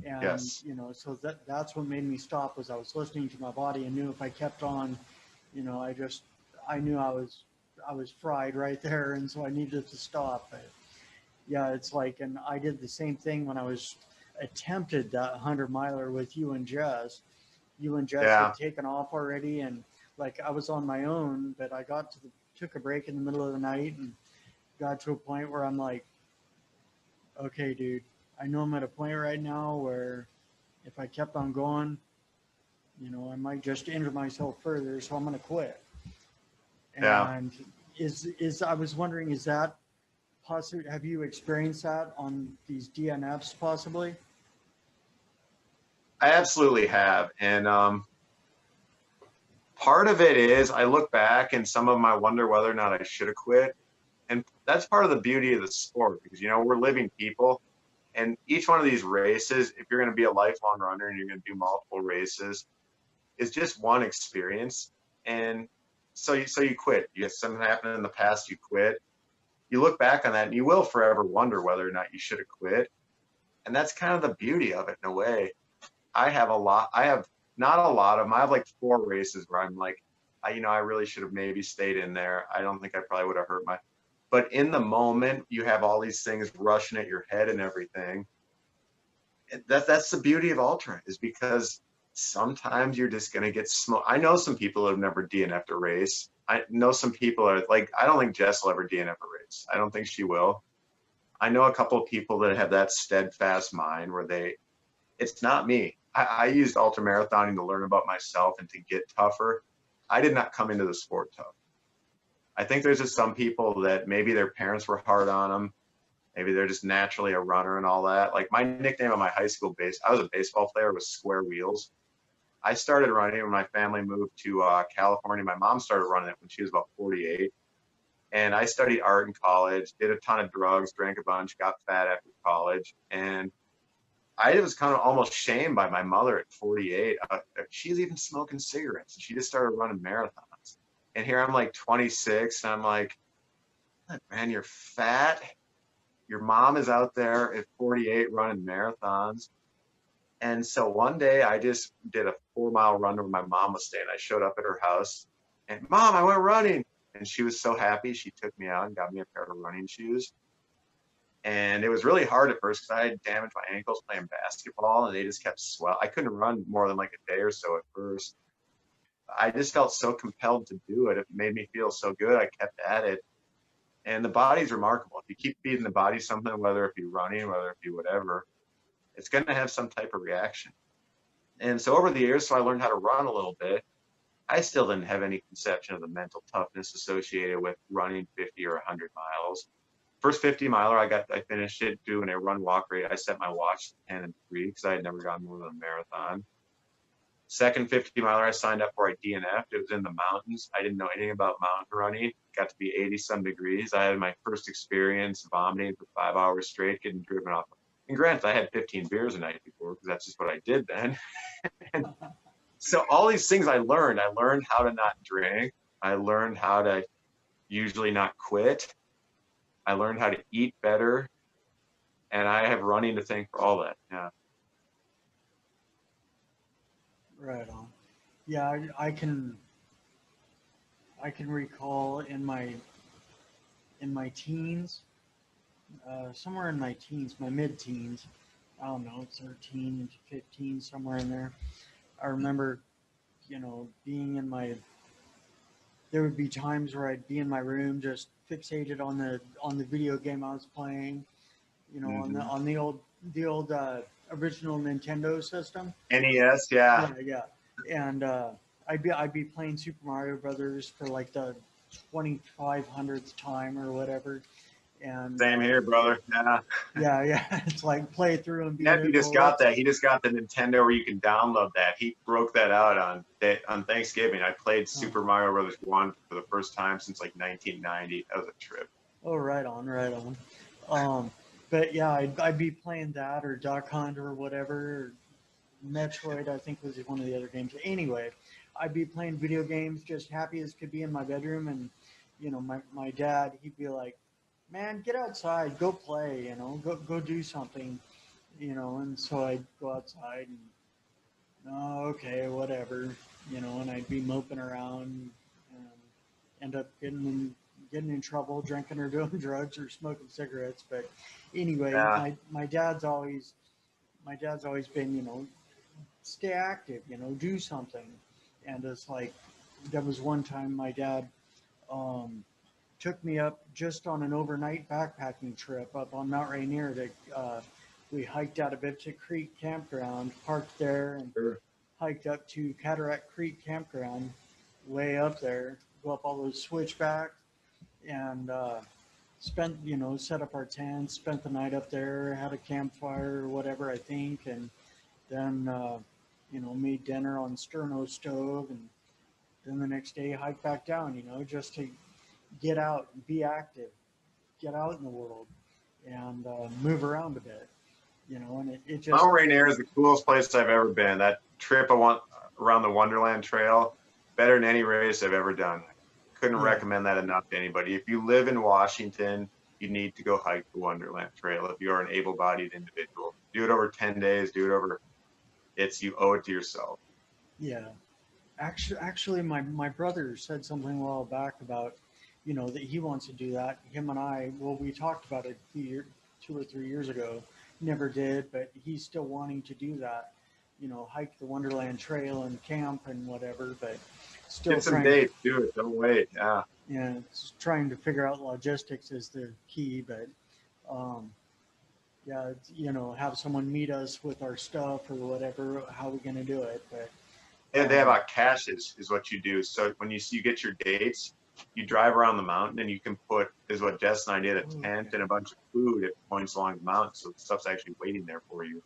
And, Yes. you know, so that's what made me stop, was I was listening to my body and knew if I kept on, you know, I knew I was fried right there. And so I needed to stop. But yeah, it's like, and I did the same thing when I was attempted that 100 miler with you and Jess. You and Jess Yeah. had taken off already. And like, I was on my own, but I took a break in the middle of the night and got to a point where I'm like, okay, dude, I know I'm at a point right now where if I kept on going, you know, I might just injure myself further, so I'm going to quit. Yeah. And I was wondering, is that possible? Have you experienced that on these DNFs possibly? I absolutely have. And part of it is I look back and some of them I wonder whether or not I should have quit. And that's part of the beauty of the sport because, you know, we're living people. And each one of these races, if you're going to be a lifelong runner and you're going to do multiple races, is just one experience. And so you quit. You have something happened in the past, you quit. You look back on that and you will forever wonder whether or not you should have quit. And that's kind of the beauty of it in a way. I have not a lot of them. I have like 4 races where I'm like, I really should have maybe stayed in there. I don't think I probably would have hurt but in the moment, you have all these things rushing at your head and everything. That's the beauty of ultra, is because sometimes you're just going to get smoked. I know some people have never DNF'd a race. I know some people are like, I don't think Jess will ever DNF a race. I don't think she will. I know a couple of people that have that steadfast mind where it's not me. I used ultra marathoning to learn about myself and to get tougher. I did not come into the sport tough. I think there's just some people that maybe their parents were hard on them. Maybe they're just naturally a runner and all that. Like my nickname on my high school I was a baseball player, was Square Wheels. I started running when my family moved to California. My mom started running it when she was about 48. And I studied art in college, did a ton of drugs, drank a bunch, got fat after college. And I was kind of almost shamed by my mother at 48. She's even smoking cigarettes. She just started running marathons. And here I'm like 26, and I'm like, man, you're fat. Your mom is out there at 48 running marathons. And so one day I just did a 4-mile run where my mom was staying. I showed up at her house and, Mom, I went running. And she was so happy. She took me out and got me a pair of running shoes. And it was really hard at first because I had damaged my ankles playing basketball and they just kept swelling. I couldn't run more than like a day or so at first. I just felt so compelled to do it. It made me feel so good. I kept at it. And the body's remarkable. If you keep feeding the body something, whether it be running, whether it be whatever, it's going to have some type of reaction. And so over the years, so I learned how to run a little bit. I still didn't have any conception of the mental toughness associated with running 50 or 100 miles. First 50 miler, I finished it doing a run walk rate. I set my watch to 10 and 3 because I had never gone more than a marathon. Second 50 miler I signed up for, I DNF'd. It was in the mountains. I didn't know anything about mountain running. It got to be 80 some degrees. I had my first experience vomiting for 5 hours straight, getting driven off. And granted, I had 15 beers the night before because that's just what I did then. And so all these things I learned how to not drink. I learned how to usually not quit. I learned how to eat better. And I have running to thank for all that. Yeah. Right on. Yeah, I can recall in my teens, somewhere in my teens, my mid-teens, I don't know, 13 to 15, somewhere in there. I remember, you know, there would be times where I'd be in my room just fixated on the video game I was playing, you know, Mm-hmm. on the old original Nintendo system. NES, yeah. Yeah, yeah. And I'd be playing Super Mario Brothers for like the 2500th time or whatever. And Same here, brother. Yeah. yeah, yeah, it's like play through and beat Nephew it. just Well, got that. He just got the Nintendo where you can download that. He broke that out on Thanksgiving. I played Super Mario Brothers 1 for the first time since like 1990. That was a trip. oh, right on, right on. But yeah, I'd be playing that or Duck Hunt or whatever. Or Metroid, I think, was one of the other games. Anyway, I'd be playing video games, just happy as could be in my bedroom, and you know, my dad, he'd be like, "Man, get outside, go play, you know, go do something." and so I'd go outside and, oh, okay, whatever, and I'd be moping around and end up getting in trouble, drinking or doing drugs or smoking cigarettes. But anyway, Yeah. my dad's always been, stay active, do something. And it's like, there was one time my dad um, took me up just on an overnight backpacking trip up on Mount Rainier. We hiked out of Biptic Creek Campground, parked there, and Sure. hiked up to Cataract Creek Campground, way up there, go up all those switchbacks, and spent, set up our tents, spent the night up there, had a campfire or whatever, I think, and then, made dinner on Sterno stove, and then the next day hiked back down, just to get out and be active, get out in the world, and move around a bit, and it just, Mount Rainier is the coolest place I've ever been. That trip I went around the Wonderland Trail, better than any race I've ever done. Couldn't yeah, recommend that enough to anybody. If you live in Washington, you need to go hike the Wonderland Trail if you are an able-bodied individual. Do it over 10 days. Do it over. You owe it to yourself. yeah. Actually, my brother said something a while back about, that he wants to do that. Him and I, well, we talked about it 2 or 3 years ago. Never did, but he's still wanting to do that. Hike the Wonderland Trail and camp and whatever. But still Get some trying, dates. Do it. Don't wait. Yeah. yeah, it's trying to figure out logistics is the key. But um, yeah, have someone meet us with our stuff or whatever. How we gonna do it? But They have caches is what you do. So when you get your dates, you drive around the mountain and you can put, is what Jess and I did, a tent and a bunch of food at points along the mountain. So the stuff's actually waiting there for you.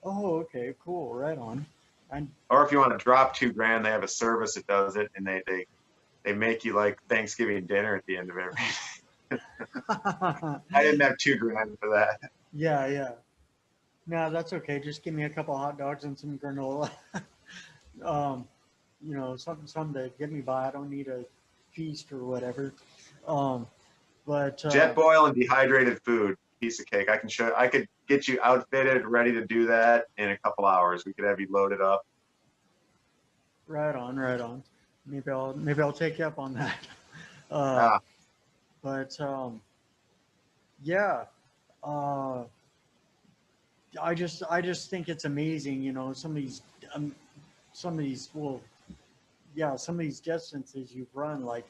oh, okay, cool, right on. And Or if you want to drop $2,000, they have a service that does it, and they make you like Thanksgiving dinner at the end of every. I didn't have $2,000 for that. yeah, yeah. No, that's okay. Just give me a couple hot dogs and some granola. um, something to get me by. I don't need a feast or whatever. Um, but Jet boil and dehydrated food, piece of cake. I could get you outfitted, ready to do that in a couple hours. We could have you loaded up. right on, right on. Maybe I'll take you up on that. Uh, Ah, but yeah, uh, I just think it's amazing. Um, some of these well, yeah, some of these distances you've run, like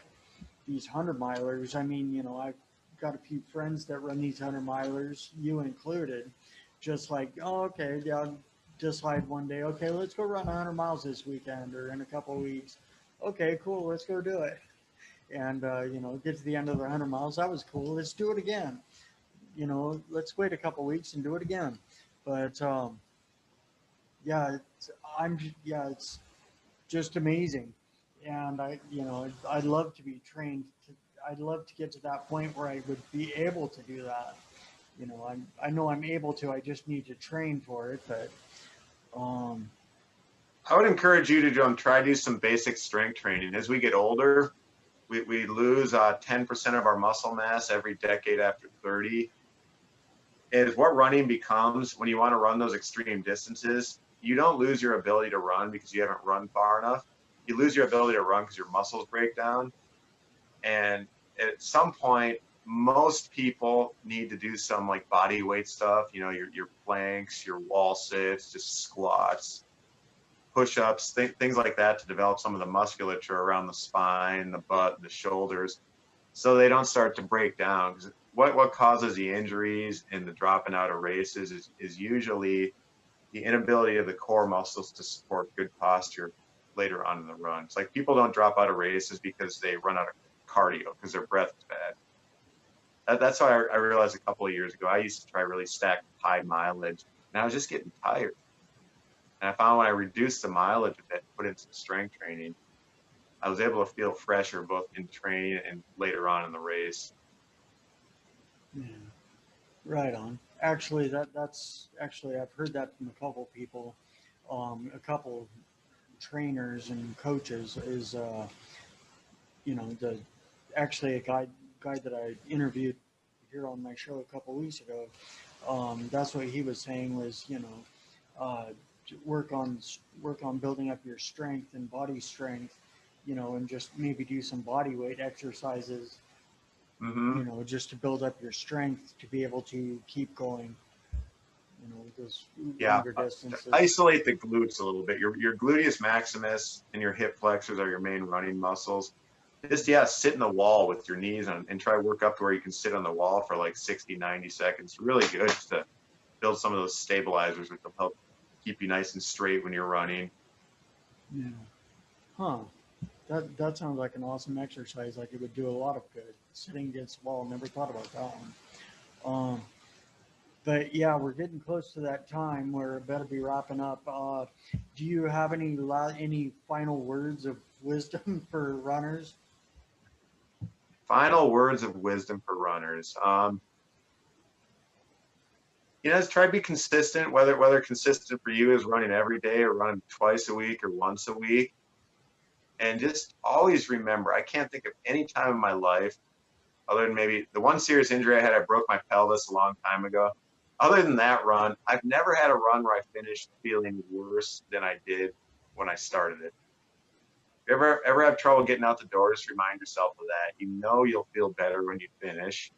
these 100 milers. I mean, I've got a few friends that run these 100 milers, you included. Just like, oh, okay, yeah, I'll decide one day, okay, let's go run 100 miles this weekend or in a couple of weeks. Okay, cool, let's go do it. And get to the end of the 100 miles. That was cool. Let's do it again. Let's wait a couple of weeks and do it again. But yeah, it's just amazing. And I'd love to be trained. I'd love to get to that point where I would be able to do that. I know I'm able to. I just need to train for it. But um, I would encourage you to try to do some basic strength training. As we get older, we lose 10% of our muscle mass every decade after 30. Is what running becomes when you want to run those extreme distances. You don't lose your ability to run because you haven't run far enough. You lose your ability to run because your muscles break down. And at some point, most people need to do some like body weight stuff, your planks, your wall sits, just squats, push-ups, things like that to develop some of the musculature around the spine, the butt, the shoulders, so they don't start to break down. Because what causes the injuries and the dropping out of races is usually the inability of the core muscles to support good posture later on in the run. It's like people don't drop out of races because they run out of cardio because their breath is bad. That's how I realized a couple of years ago. I used to try really stack high mileage, and I was just getting tired. And I found when I reduced the mileage a bit, put in some strength training, I was able to feel fresher both in training and later on in the race. yeah, right on. Actually, that's actually I've heard that from a couple people, a couple trainers and coaches is the actually a guy that I interviewed here on my show a couple weeks ago That's what he was saying was, work on building up your strength and body strength, and just maybe do some body weight exercises, Hmm. just to build up your strength to be able to keep going, those Yeah. longer distances. Isolate the glutes a little bit. Your gluteus maximus and your hip flexors are your main running muscles. Just, yeah, sit in the wall with your knees on and try to work up to where you can sit on the wall for like 60, 90 seconds. Really good just to build some of those stabilizers, which will help keep you nice and straight when you're running. Yeah. Huh. That sounds like an awesome exercise. Like it would do a lot of good. Sitting against the wall. Never thought about that one. But yeah, we're getting close to that time where it better be wrapping up. Do you have any final words of wisdom for runners? Final words of wisdom for runners. Just try to be consistent, whether consistent for you is running every day or running twice a week or once a week. And just always remember, I can't think of any time in my life, other than maybe the one serious injury I had, I broke my pelvis a long time ago. Other than that run, I've never had a run where I finished feeling worse than I did when I started it. If you ever have trouble getting out the door, just remind yourself of that. You'll feel better when you finish.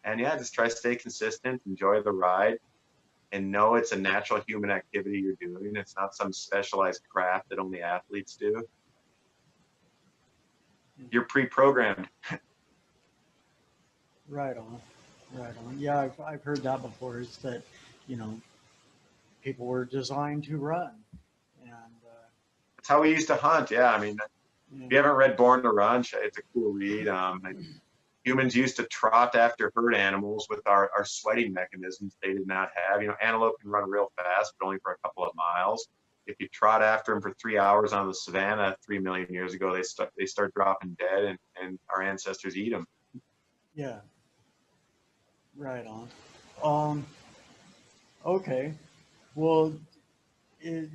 And yeah, just try to stay consistent, enjoy the ride, and know it's a natural human activity you're doing. It's not some specialized craft that only athletes do. You're pre-programmed. Right on. Right on. Yeah, I've heard that before. Is that, you know, people were designed to run. And That's how we used to hunt. Yeah, I mean, yeah, if you haven't read Born to Run, it's a cool read. Humans used to trot after herd animals with our sweating mechanisms they did not have. Antelope can run real fast, but only for a couple of miles. If you trot after them for 3 hours on the savannah 3 million years ago, they start dropping dead, and our ancestors eat them. yeah, right on. Um, okay. Well, it,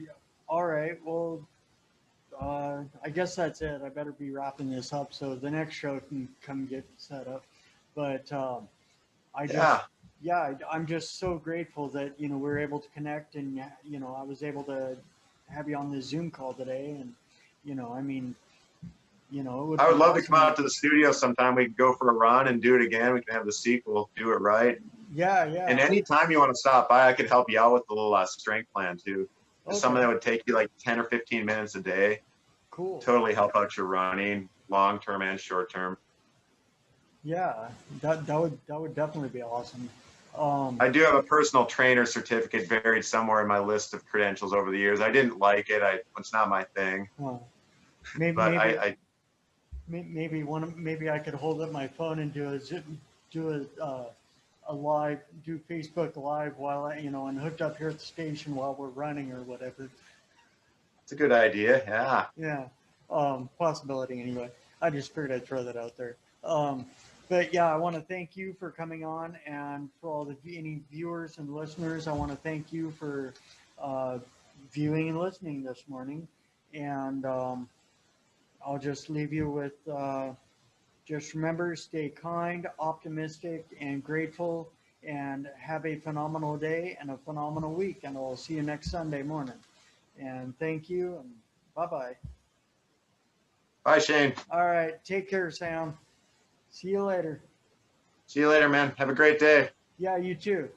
all right. Well, I guess that's it. I better be wrapping this up so the next show can come get set up. But I just, Yeah, yeah, I'm just so grateful that we're able to connect, and I was able to have you on the Zoom call today, and I mean, it would I would be love to come awesome. out to the studio sometime. We can go for a run and do it again. We can have the sequel, do it right. Yeah, And yeah. anytime you want to stop by, I could help you out with a little strength plan too. Just something Okay, that would take you like 10 or 15 minutes a day. cool. Totally help out your running, long term and short term. Yeah, that would definitely be awesome. Um, I do have a personal trainer certificate buried somewhere in my list of credentials over the years. I didn't like it. It's not my thing. well, maybe But maybe I maybe I could hold up my phone and do a live, do Facebook live while and hooked up here at the station while we're running or whatever. it's a good idea. Yeah. Yeah, possibility anyway. I just figured I'd throw that out there. But yeah, I want to thank you for coming on, and for all the any viewers and listeners, I want to thank you for uh, viewing and listening this morning. And I'll just leave you with just remember, stay kind, optimistic, and grateful, and have a phenomenal day and a phenomenal week. And I'll see you next Sunday morning. And thank you, and bye bye. Bye, Shane. All right. Take care, Sam. See you later. See you later, man. Have a great day. Yeah, you too.